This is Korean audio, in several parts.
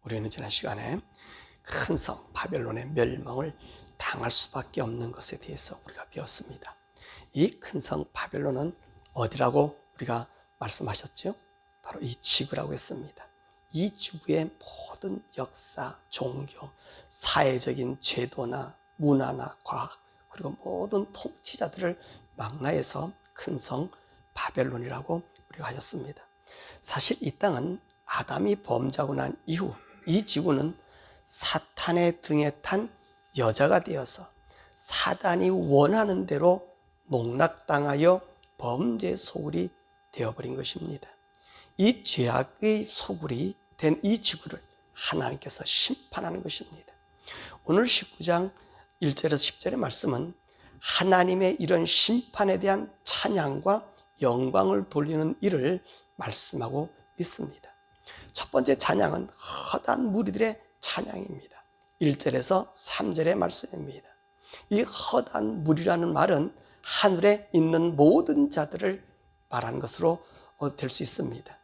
우리는 지난 시간에 큰 성 바벨론의 멸망을 당할 수밖에 없는 것에 대해서 우리가 배웠습니다. 이 큰 성 바벨론은 어디라고 우리가 말씀하셨죠? 바로 이 지구라고 했습니다. 이 지구의 모든 역사, 종교, 사회적인 제도나 문화나 과학, 그리고 모든 통치자들을 망라해서 큰 성 바벨론이라고 우리가 하셨습니다. 사실 이 땅은 아담이 범죄하고 난 이후 이 지구는 사탄의 등에 탄 여자가 되어서 사단이 원하는 대로 농락당하여 범죄의 소굴이 되어버린 것입니다. 이 죄악의 소굴이 된 이 지구를 하나님께서 심판하는 것입니다. 오늘 19장 1절에서 10절의 말씀은 하나님의 이런 심판에 대한 찬양과 영광을 돌리는 일을 말씀하고 있습니다. 첫 번째 찬양은 허다한 무리들의 찬양입니다. 1절에서 3절의 말씀입니다. 이 허다한 무리라는 말은 하늘에 있는 모든 자들을 말하는 것으로 될 수 있습니다.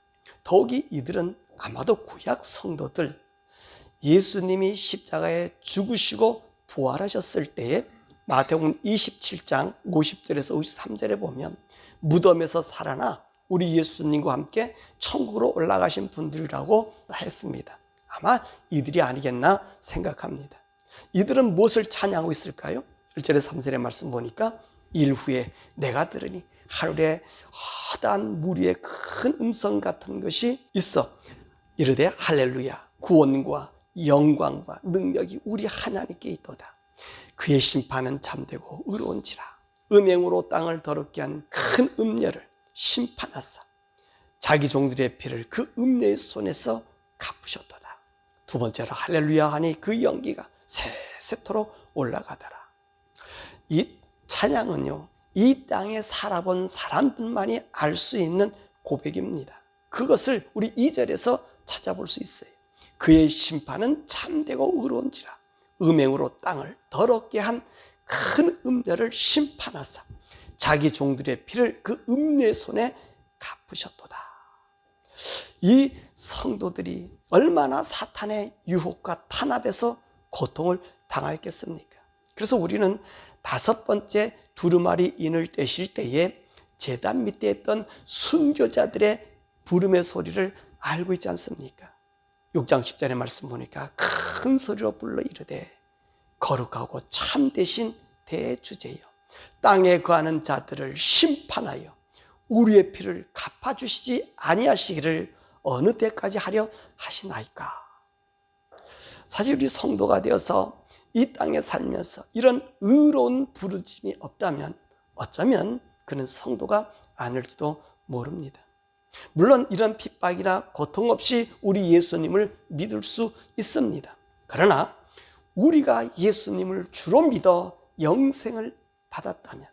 더욱이 이들은 아마도 구약 성도들, 예수님이 십자가에 죽으시고 부활하셨을 때에 마태복음 27장 50절에서 53절에 보면 무덤에서 살아나 우리 예수님과 함께 천국으로 올라가신 분들이라고 했습니다. 아마 이들이 아니겠나 생각합니다. 이들은 무엇을 찬양하고 있을까요? 1절에 3절의 말씀 보니까 일후에 내가 들으니 하늘에 허다한 무리의 큰 음성 같은 것이 있어 이르되 할렐루야, 구원과 영광과 능력이 우리 하나님께 있도다. 그의 심판은 참되고 의로운지라. 음행으로 땅을 더럽게 한 큰 음녀를 심판하사 자기 종들의 피를 그 음녀의 손에서 갚으셨도다. 두 번째로 할렐루야 하니 그 연기가 세세토록 올라가더라. 이 찬양은요, 이 땅에 살아본 사람들만이 알 수 있는 고백입니다. 그것을 우리 2절에서 찾아볼 수 있어요. 그의 심판은 참되고 의로운지라. 음행으로 땅을 더럽게 한 큰 음녀를 심판하사 자기 종들의 피를 그 음녀의 손에 갚으셨도다. 이 성도들이 얼마나 사탄의 유혹과 탄압에서 고통을 당하였겠습니까? 그래서 우리는 다섯 번째 두루마리 인을 떼실 때에 제단 밑에 있던 순교자들의 부름의 소리를 알고 있지 않습니까? 6장 10절의 말씀 보니까 큰 소리로 불러 이르되 거룩하고 참되신 대주제여, 땅에 거하는 자들을 심판하여 우리의 피를 갚아주시지 아니하시기를 어느 때까지 하려 하시나이까. 사실 우리 성도가 되어서 이 땅에 살면서 이런 의로운 부르심이 없다면 어쩌면 그는 성도가 아닐지도 모릅니다. 물론 이런 핍박이나 고통 없이 우리 예수님을 믿을 수 있습니다. 그러나 우리가 예수님을 주로 믿어 영생을 받았다면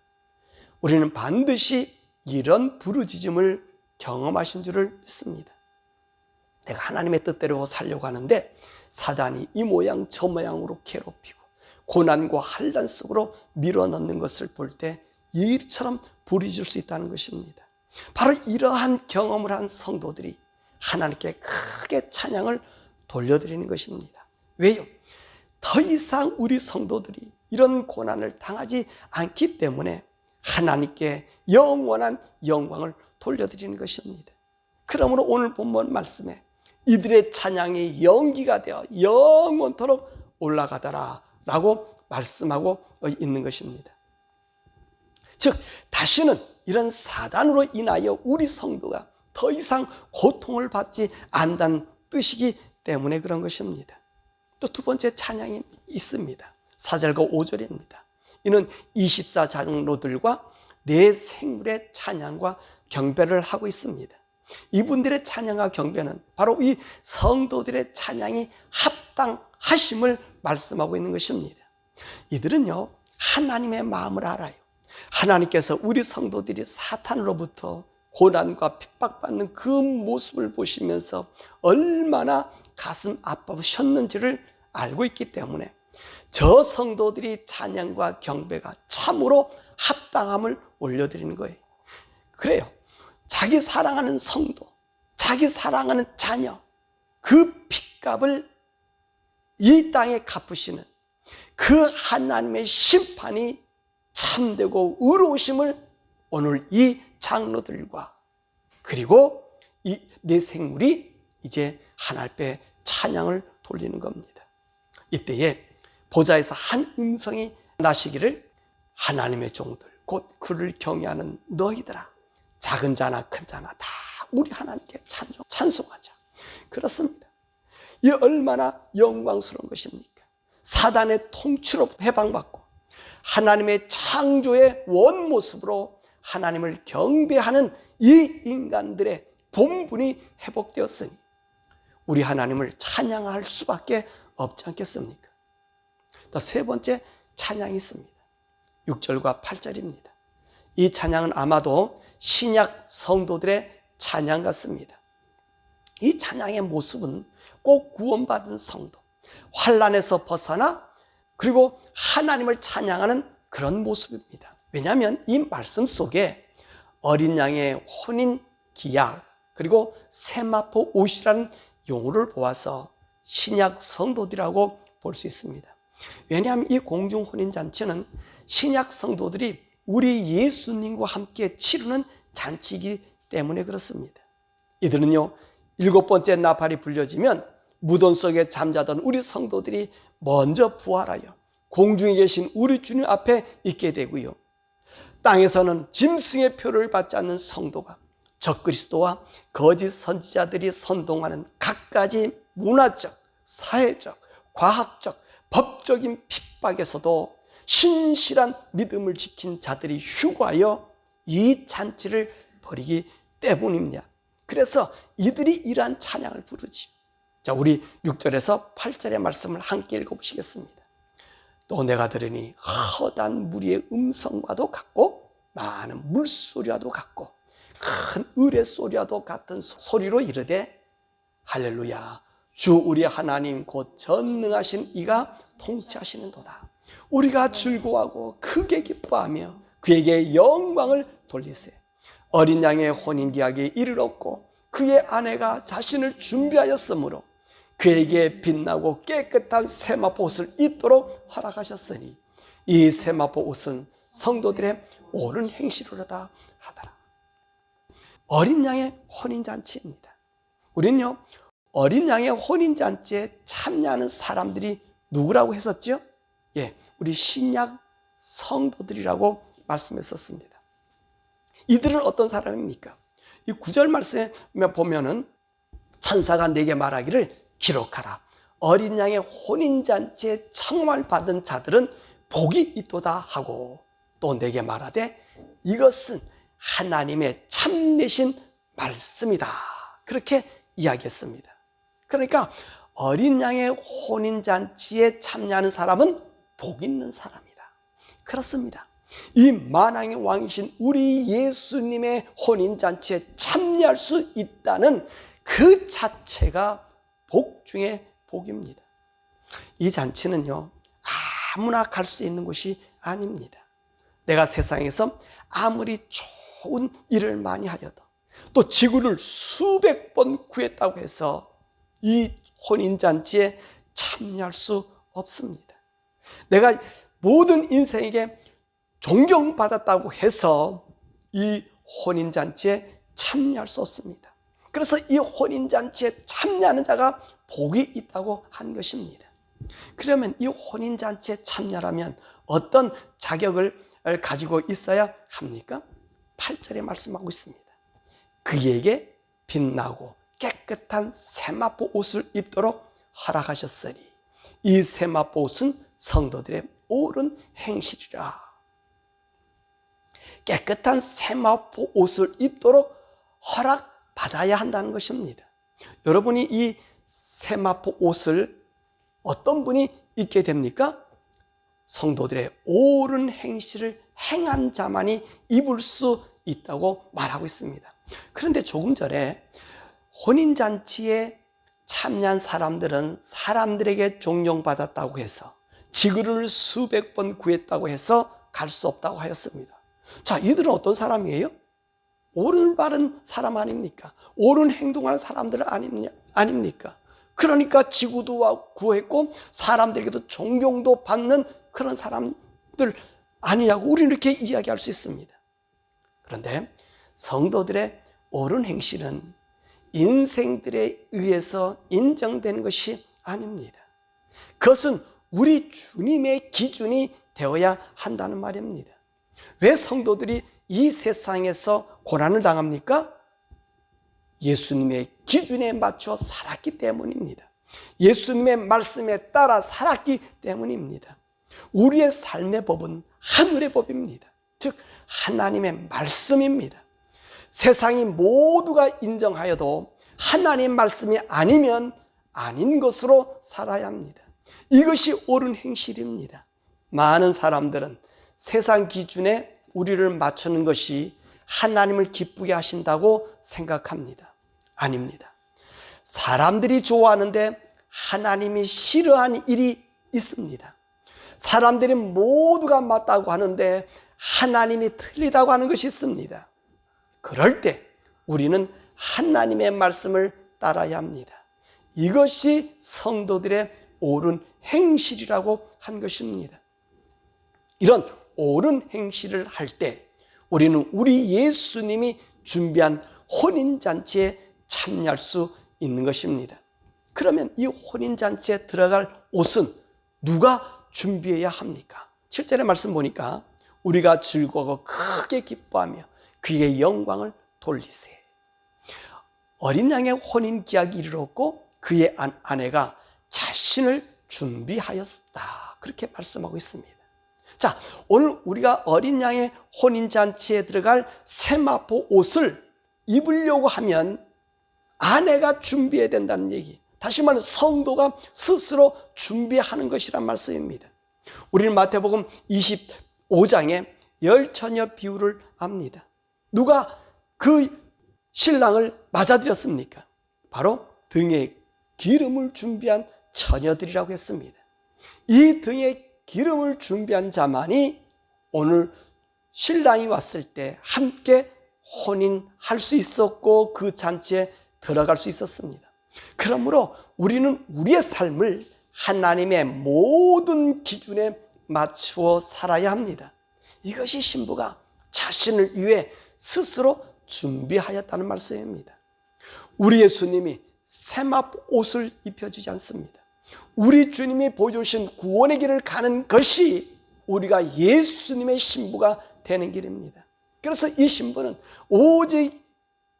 우리는 반드시 이런 부르짖음을 경험하신 줄을 믿습니다. 내가 하나님의 뜻대로 살려고 하는데 사단이 이 모양 저 모양으로 괴롭히고 고난과 환난 속으로 밀어넣는 것을 볼 때 이처럼 부르짖을 수 있다는 것입니다. 바로 이러한 경험을 한 성도들이 하나님께 크게 찬양을 돌려드리는 것입니다. 왜요? 더 이상 우리 성도들이 이런 고난을 당하지 않기 때문에 하나님께 영원한 영광을 돌려드리는 것입니다. 그러므로 오늘 본문 말씀에 이들의 찬양이 연기가 되어 영원토록 올라가더라 라고 말씀하고 있는 것입니다. 즉 다시는 이런 사단으로 인하여 우리 성도가 더 이상 고통을 받지 않는다는 뜻이기 때문에 그런 것입니다. 또 두 번째 찬양이 있습니다. 4절과 5절입니다. 이는 24장로들과 내 생물의 찬양과 경배를 하고 있습니다. 이분들의 찬양과 경배는 바로 이 성도들의 찬양이 합당하심을 말씀하고 있는 것입니다. 이들은요, 하나님의 마음을 알아요. 하나님께서 우리 성도들이 사탄으로부터 고난과 핍박받는 그 모습을 보시면서 얼마나 가슴 아파하셨는지를 알고 있기 때문에 저 성도들이 찬양과 경배가 참으로 합당함을 올려드리는 거예요. 그래요. 자기 사랑하는 성도, 자기 사랑하는 자녀, 그 핏값을 이 땅에 갚으시는 그 하나님의 심판이 참되고 의로우심을 오늘 이 장로들과 그리고 이 내 생물이 이제 하나님 앞에 찬양을 돌리는 겁니다. 이때에 보좌에서 한 음성이 나시기를 하나님의 종들 곧 그를 경외하는 너희들아 작은 자나 큰 자나 다 우리 하나님께 찬송하자. 그렇습니다. 이 얼마나 영광스러운 것입니까? 사단의 통치로 해방받고 하나님의 창조의 원모습으로 하나님을 경배하는 이 인간들의 본분이 회복되었으니 우리 하나님을 찬양할 수밖에 없지 않겠습니까? 또 세 번째 찬양이 있습니다. 6절과 8절입니다. 이 찬양은 아마도 신약 성도들의 찬양 같습니다. 이 찬양의 모습은 꼭 구원받은 성도, 환난에서 벗어나 그리고 하나님을 찬양하는 그런 모습입니다. 왜냐하면 이 말씀 속에 어린 양의 혼인 기약 그리고 세마포 옷이라는 용어를 보아서 신약 성도들이라고 볼 수 있습니다. 왜냐하면 이 공중 혼인 잔치는 신약 성도들이 우리 예수님과 함께 치르는 잔치이기 때문에 그렇습니다. 이들은요 7번째 나팔이 불려지면 무덤 속에 잠자던 우리 성도들이 먼저 부활하여 공중에 계신 우리 주님 앞에 있게 되고요, 땅에서는 짐승의 표를 받지 않는 성도가 적그리스도와 거짓 선지자들이 선동하는 갖가지 문화적, 사회적, 과학적, 법적인 핍박에서도 신실한 믿음을 지킨 자들이 휴거하여 이 잔치를 벌이기 때문입니다. 그래서 이들이 이러한 찬양을 부르지. 자, 우리 6절에서 8절의 말씀을 함께 읽어보시겠습니다. 또 내가 들으니 허다한 무리의 음성과도 같고 많은 물소리와도 같고 큰 을의 소리와도 같은 소리로 이르되 할렐루야 주 우리 하나님 곧 전능하신 이가 통치하시는도다. 우리가 즐거워하고 크게 기뻐하며 그에게 영광을 돌리세. 어린 양의 혼인기약이 이르렀고 그의 아내가 자신을 준비하였으므로 그에게 빛나고 깨끗한 세마포 옷을 입도록 허락하셨으니 이 세마포 옷은 성도들의 옳은 행실로다 하더라. 어린 양의 혼인잔치입니다. 우리는요 어린 양의 혼인잔치에 참여하는 사람들이 누구라고 했었죠? 예, 우리 신약 성도들이라고 말씀했었습니다. 이들은 어떤 사람입니까? 이 9절 말씀에 보면은 천사가 내게 말하기를 기록하라. 어린 양의 혼인잔치에 청함을 받은 자들은 복이 있도다 하고 또 내게 말하되 이것은 하나님의 참되신 말씀이다. 그렇게 이야기했습니다. 그러니까 어린 양의 혼인잔치에 참여하는 사람은 복 있는 사람이다. 그렇습니다. 이 만왕의 왕이신 우리 예수님의 혼인잔치에 참여할 수 있다는 그 자체가 복 중에 복입니다. 이 잔치는요 아무나 갈 수 있는 곳이 아닙니다. 내가 세상에서 아무리 좋은 일을 많이 하여도 또 지구를 수백 번 구했다고 해서 이 혼인잔치에 참여할 수 없습니다. 내가 모든 인생에게 존경받았다고 해서 이 혼인잔치에 참여할 수 없습니다. 그래서 이 혼인잔치에 참여하는 자가 복이 있다고 한 것입니다. 그러면 이 혼인잔치에 참여하면 어떤 자격을 가지고 있어야 합니까? 8절에 말씀하고 있습니다. 그에게 빛나고 깨끗한 세마포 옷을 입도록 허락하셨으니 이 세마포 옷은 성도들의 옳은 행실이라. 깨끗한 세마포 옷을 입도록 허락받아야 한다는 것입니다. 여러분이 이 세마포 옷을 어떤 분이 입게 됩니까? 성도들의 옳은 행실을 행한 자만이 입을 수 있다고 말하고 있습니다. 그런데 조금 전에 혼인잔치에 참여한 사람들은 사람들에게 존경받았다고 해서 지구를 수백 번 구했다고 해서 갈 수 없다고 하였습니다. 자, 이들은 어떤 사람이에요? 옳은 바른 사람 아닙니까? 옳은 행동하는 사람들 아닙니까? 그러니까 지구도 구했고 사람들에게도 존경도 받는 그런 사람들 아니냐고 우리는 이렇게 이야기할 수 있습니다. 그런데 성도들의 옳은 행실은 인생들에 의해서 인정되는 것이 아닙니다. 그것은 우리 주님의 기준이 되어야 한다는 말입니다. 왜 성도들이 이 세상에서 고난을 당합니까? 예수님의 기준에 맞춰 살았기 때문입니다. 예수님의 말씀에 따라 살았기 때문입니다. 우리의 삶의 법은 하늘의 법입니다. 즉 하나님의 말씀입니다. 세상이 모두가 인정하여도 하나님 말씀이 아니면 아닌 것으로 살아야 합니다. 이것이 옳은 행실입니다. 많은 사람들은 세상 기준에 우리를 맞추는 것이 하나님을 기쁘게 하신다고 생각합니다. 아닙니다. 사람들이 좋아하는데 하나님이 싫어하는 일이 있습니다. 사람들이 모두가 맞다고 하는데 하나님이 틀리다고 하는 것이 있습니다. 그럴 때 우리는 하나님의 말씀을 따라야 합니다. 이것이 성도들의 옳은 행실이라고 한 것입니다. 이런 옳은 행실을 할 때 우리는 우리 예수님이 준비한 혼인잔치에 참여할 수 있는 것입니다. 그러면 이 혼인잔치에 들어갈 옷은 누가 준비해야 합니까? 7절의 말씀 보니까 우리가 즐거워 크게 기뻐하며 그에게 영광을 돌리세. 어린 양의 혼인 기약이 이르렀고 그의 아내가 자신을 준비하였다. 그렇게 말씀하고 있습니다. 자, 오늘 우리가 어린 양의 혼인잔치에 들어갈 세마포 옷을 입으려고 하면 아내가 준비해야 된다는 얘기. 다시 말하면 성도가 스스로 준비하는 것이란 말씀입니다. 우리는 마태복음 25장에 열처녀 비유를 압니다. 누가 그 신랑을 맞아들였습니까? 바로 등에 기름을 준비한 처녀들이라고 했습니다. 이 등에 기름을 준비한 자만이 오늘 신랑이 왔을 때 함께 혼인할 수 있었고 그 잔치에 들어갈 수 있었습니다. 그러므로 우리는 우리의 삶을 하나님의 모든 기준에 맞추어 살아야 합니다. 이것이 신부가 자신을 위해 스스로 준비하였다는 말씀입니다. 우리 예수님이 세마포 옷을 입혀주지 않습니다. 우리 주님이 보여주신 구원의 길을 가는 것이 우리가 예수님의 신부가 되는 길입니다. 그래서 이 신부는 오직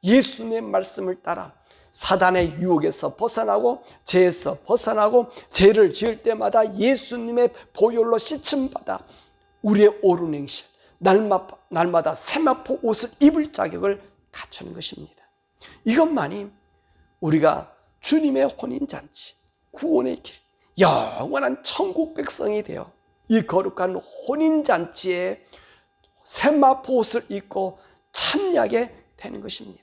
예수님의 말씀을 따라 사단의 유혹에서 벗어나고 죄에서 벗어나고 죄를 지을 때마다 예수님의 보혈로 씻음받아 우리의 옳은 행실, 날마다 세마포 옷을 입을 자격을 갖추는 것입니다. 이것만이 우리가 주님의 혼인잔치, 구원의 길, 영원한 천국 백성이 되어 이 거룩한 혼인잔치에 세마포 옷을 입고 참여하게 되는 것입니다.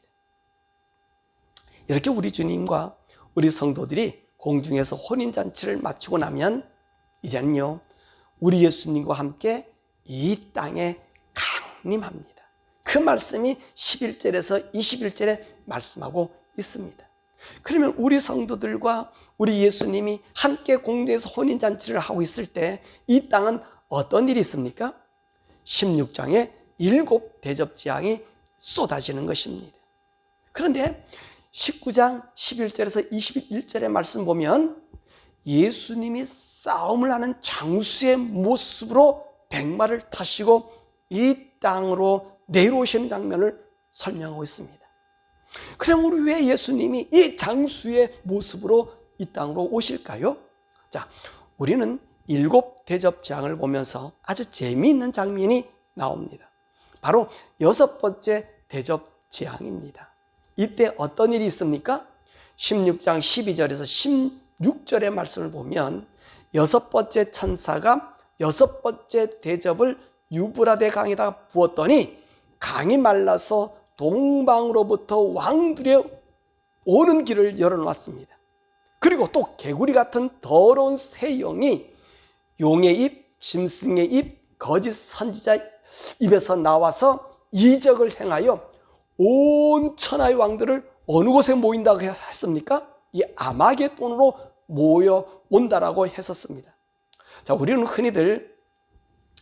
이렇게 우리 주님과 우리 성도들이 공중에서 혼인잔치를 마치고 나면 이제는요 우리 예수님과 함께 이 땅에 강림합니다. 그 말씀이 11절에서 21절에 말씀하고 있습니다. 그러면 우리 성도들과 우리 예수님이 함께 공중에서 혼인잔치를 하고 있을 때 이 땅은 어떤 일이 있습니까? 16장에 7 대접재앙이 쏟아지는 것입니다. 그런데 19장 11절에서 21절의 말씀 보면 예수님이 싸움을 하는 장수의 모습으로 백마를 타시고 이 땅으로 내려오시는 장면을 설명하고 있습니다. 그럼 우리 왜 예수님이 이 장수의 모습으로 이 땅으로 오실까요? 자, 우리는 7 대접장을 보면서 아주 재미있는 장면이 나옵니다. 바로 6번째 대접재앙입니다. 이때 어떤 일이 있습니까? 16장 12절에서 16절의 말씀을 보면 6번째 천사가 6번째 대접을 유브라데 강에다가 부었더니 강이 말라서 동방으로부터 왕들의 오는 길을 열어놨습니다. 그리고 또 개구리 같은 더러운 새 영이 용의 입, 짐승의 입, 거짓 선지자 입에서 나와서 이적을 행하여 온 천하의 왕들을 어느 곳에 모인다고 했습니까? 이 아마겟돈으로 모여온다라고 했었습니다. 자, 우리는 흔히들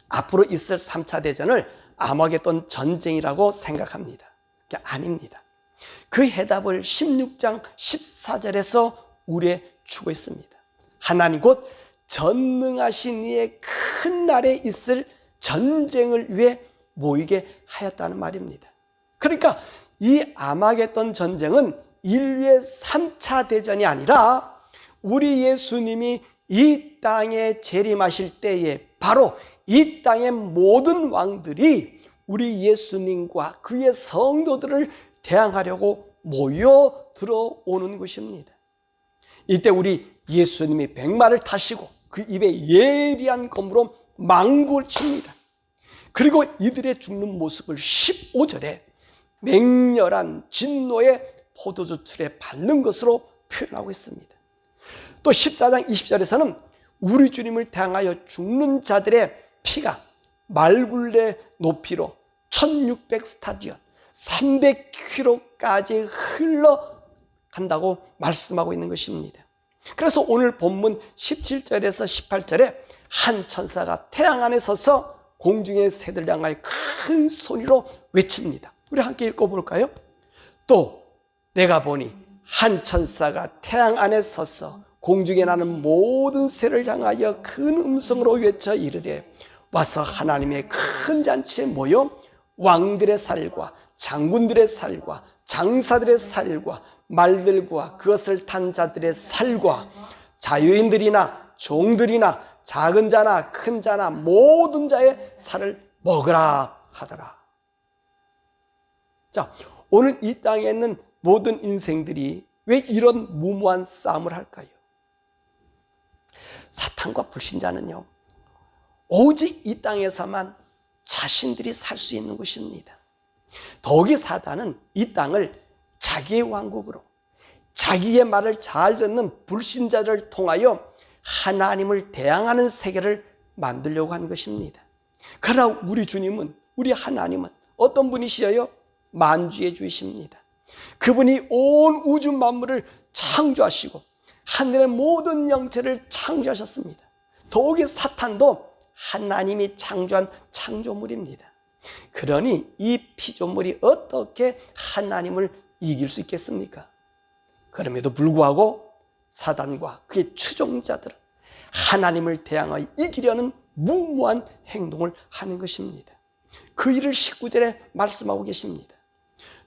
앞으로 있을 3차 대전을 아마겟돈 전쟁이라고 생각합니다. 그게 아닙니다. 그 해답을 16장 14절에서 우리에 주고 있습니다. 하나님 곧 전능하신 이의 큰 날에 있을 전쟁을 위해 모이게 하였다는 말입니다. 그러니까 이 아마겟돈 전쟁은 인류의 3차 대전이 아니라 우리 예수님이 이 땅에 재림하실 때에 바로 이 땅의 모든 왕들이 우리 예수님과 그의 성도들을 대항하려고 모여 들어오는 것입니다. 이때 우리 예수님이 백마를 타시고 그 입에 예리한 검으로 망구를 칩니다. 그리고 이들의 죽는 모습을 15절에 맹렬한 진노의 포도주 틀에 밟는 것으로 표현하고 있습니다. 또 14장 20절에서는 우리 주님을 향하여 죽는 자들의 피가 말굴레 높이로 1600스타디언 300km까지 흘러간다고 말씀하고 있는 것입니다. 그래서 오늘 본문 17절에서 18절에 한 천사가 태양 안에 서서 공중의 새들 향하여 큰 소리로 외칩니다. 우리 함께 읽어볼까요? 또 내가 보니 한 천사가 태양 안에 서서 공중에 나는 모든 새를 향하여 큰 음성으로 외쳐 이르되 와서 하나님의 큰 잔치에 모여 왕들의 살과 장군들의 살과 장사들의 살과 말들과 그것을 탄 자들의 살과 자유인들이나 종들이나 작은 자나 큰 자나 모든 자의 살을 먹으라 하더라. 자, 오늘 이 땅에 있는 모든 인생들이 왜 이런 무모한 싸움을 할까요? 사탄과 불신자는요, 오직 이 땅에서만 자신들이 살 수 있는 것입니다. 더욱이 사단은 이 땅을 자기의 왕국으로 자기의 말을 잘 듣는 불신자를 통하여 하나님을 대항하는 세계를 만들려고 한 것입니다. 그러나 우리 주님은, 우리 하나님은 어떤 분이시여요? 만주의 주이십니다. 그분이 온 우주 만물을 창조하시고 하늘의 모든 영체를 창조하셨습니다. 더욱이 사탄도 하나님이 창조한 창조물입니다. 그러니 이 피조물이 어떻게 하나님을 이길 수 있겠습니까? 그럼에도 불구하고 사단과 그의 추종자들은 하나님을 대항하여 이기려는 무모한 행동을 하는 것입니다. 그 일을 19절에 말씀하고 계십니다.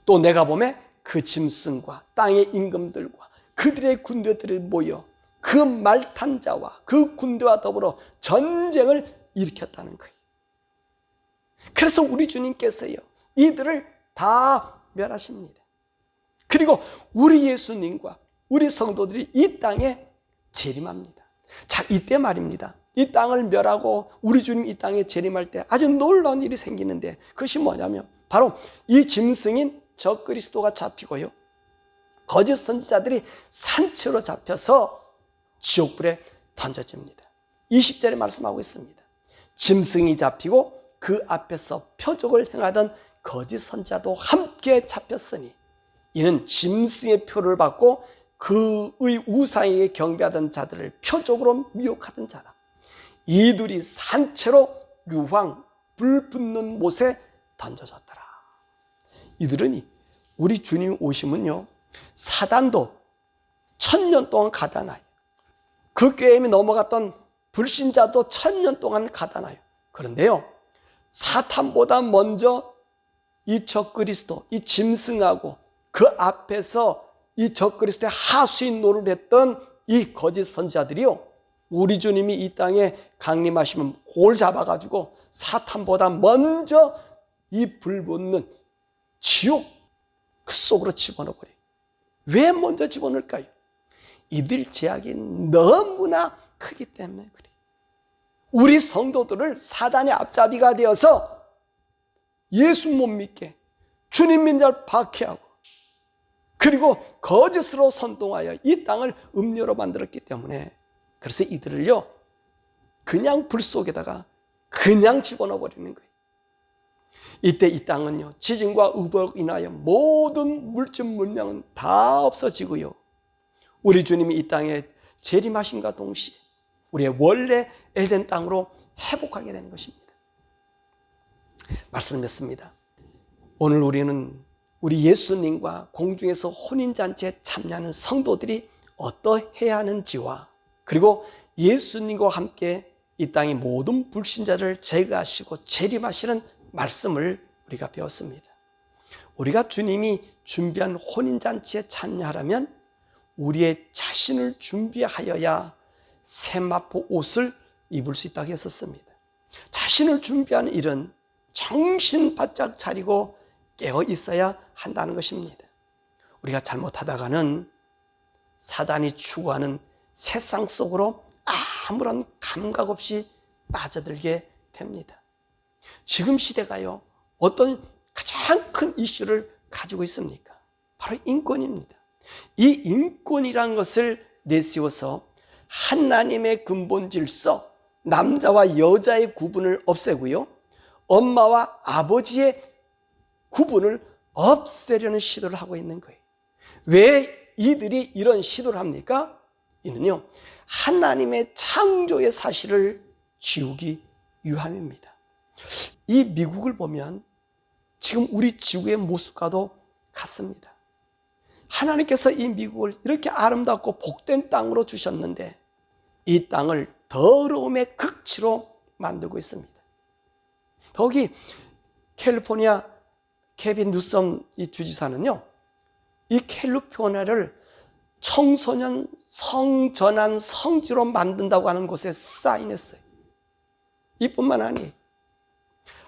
또 내가 보매 그 짐승과 땅의 임금들과 그들의 군대들이 모여 그 말탄 자와 그 군대와 더불어 전쟁을 일으켰다는 거예요. 그래서 우리 주님께서요, 이들을 다 멸하십니다. 그리고 우리 예수님과 우리 성도들이 이 땅에 재림합니다. 자, 이때 말입니다. 이 땅을 멸하고 우리 주님 이 땅에 재림할 때 아주 놀라운 일이 생기는데, 그것이 뭐냐면 바로 이 짐승인 적그리스도가 잡히고요, 거짓 선지자들이 산채로 잡혀서 지옥불에 던져집니다. 20절에 말씀하고 있습니다. 짐승이 잡히고 그 앞에서 표적을 행하던 거짓 선지자도 함께 잡혔으니 이는 짐승의 표를 받고 그의 우상에게 경배하던 자들을 표적으로 미혹하던 자라. 이들이 산채로 유황 불 붙는 못에 던져졌더라. 이들은 우리 주님 오시면요, 사단도 1000년 동안 가다나요. 그 꾀임이 넘어갔던 불신자도 1000년 동안 가다나요. 그런데요, 사탄보다 먼저 이 적그리스도, 이 짐승하고 그 앞에서 이 적그리스도의 하수인 노를 했던 이 거짓 선지자들이요, 우리 주님이 이 땅에 강림하시면 골 잡아가지고 사탄보다 먼저 이 불붙는 지옥 그 속으로 집어넣어버려요. 왜 먼저 집어넣을까요? 이들 죄악이 너무나 크기 때문에 그래요. 우리 성도들을 사단의 앞잡이가 되어서 예수 못 믿게 주님 민자를 박해하고 그리고 거짓으로 선동하여 이 땅을 음녀로 만들었기 때문에, 그래서 이들을요 그냥 불 속에다가 그냥 집어넣어 버리는 거예요. 이때 이 땅은요 지진과 우박으로 인하여 모든 물질 문명은 다 없어지고요, 우리 주님이 이 땅에 재림하심과 동시에 우리의 원래 에덴 땅으로 회복하게 되는 것입니다. 말씀을 맺습니다. 오늘 우리는 우리 예수님과 공중에서 혼인잔치에 참여하는 성도들이 어떠해야 하는지와, 그리고 예수님과 함께 이 땅의 모든 불신자를 제거하시고 재림하시는 말씀을 우리가 배웠습니다. 우리가 주님이 준비한 혼인잔치에 참여하려면 우리의 자신을 준비하여야 세마포 옷을 입을 수 있다고 했었습니다. 자신을 준비하는 일은 정신 바짝 차리고 깨어 있어야 한다는 것입니다. 우리가 잘못하다가는 사단이 추구하는 세상 속으로 아무런 감각 없이 빠져들게 됩니다. 지금 시대가요, 어떤 가장 큰 이슈를 가지고 있습니까? 바로 인권입니다. 이 인권이라는 것을 내세워서 하나님의 근본 질서, 남자와 여자의 구분을 없애고요, 엄마와 아버지의 구분을 없애려는 시도를 하고 있는 거예요. 왜 이들이 이런 시도를 합니까? 이는요, 하나님의 창조의 사실을 지우기 위함입니다. 이 미국을 보면 지금 우리 지구의 모습과도 같습니다. 하나님께서 이 미국을 이렇게 아름답고 복된 땅으로 주셨는데 이 땅을 더러움의 극치로 만들고 있습니다. 더욱이 캘리포니아 케빈 뉴섬 이 주지사는요, 이 캘리포니아를 청소년 성전환 성지로 만든다고 하는 곳에 사인했어요. 이뿐만 아니에요.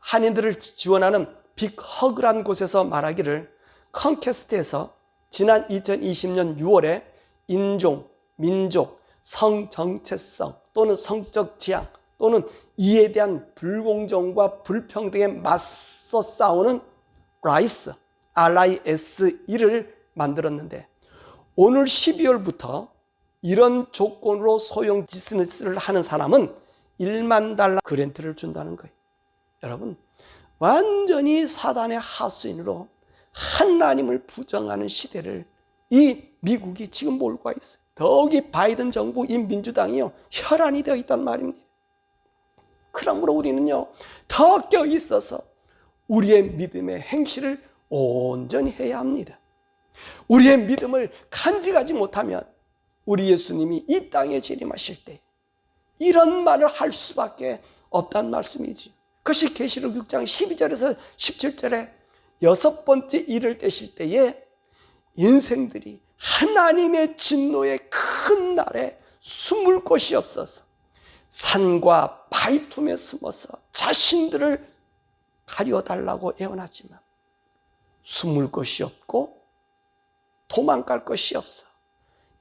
한인들을 지원하는 빅허그란 곳에서 말하기를, 컨캐스트에서 지난 2020년 6월에 인종, 민족, 성 정체성 또는 성적 지향 또는 이에 대한 불공정과 불평등에 맞서 싸우는 RISE를 만들었는데, 오늘 12월부터 이런 조건으로 소형 비즈니스를 하는 사람은 $10,000 그랜트를 준다는 거예요. 여러분, 완전히 사단의 하수인으로 하나님을 부정하는 시대를 이 미국이 지금 몰고 와 있어요. 더욱이 바이든 정부, 이 민주당이요, 혈안이 되어 있단 말입니다. 그러므로 우리는요, 더 껴 있어서 우리의 믿음의 행실을 온전히 해야 합니다. 우리의 믿음을 간직하지 못하면 우리 예수님이 이 땅에 재림하실 때 이런 말을 할 수밖에 없다는 말씀이지. 그것이 계시록 6장 12절에서 17절에 여섯 번째 일을 떼실 때에 인생들이 하나님의 진노의 큰 날에 숨을 곳이 없어서 산과 바위틈에 숨어서 자신들을 가려달라고 애원하지만 숨을 곳이 없고 도망갈 것이 없어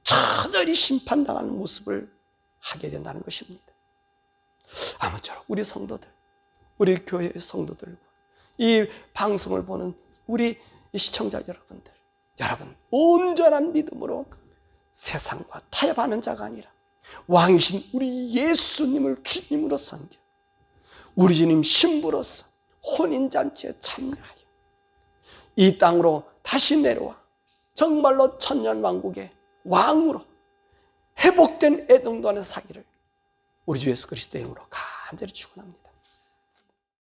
처절히 심판당하는 모습을 하게 된다는 것입니다. 아무쪼록 우리 성도들, 우리 교회의 성도들과 이 방송을 보는 우리 시청자 여러분들, 여러분 온전한 믿음으로 세상과 타협하는 자가 아니라 왕이신 우리 예수님을 주님으로 섬겨 우리 주님 신부로서 혼인잔치에 참여하여 이 땅으로 다시 내려와 정말로 천년왕국의 왕으로 회복된 애동도 안에 사기를 우리 주 예수 그리스도의 이름으로 간절히 축원합니다.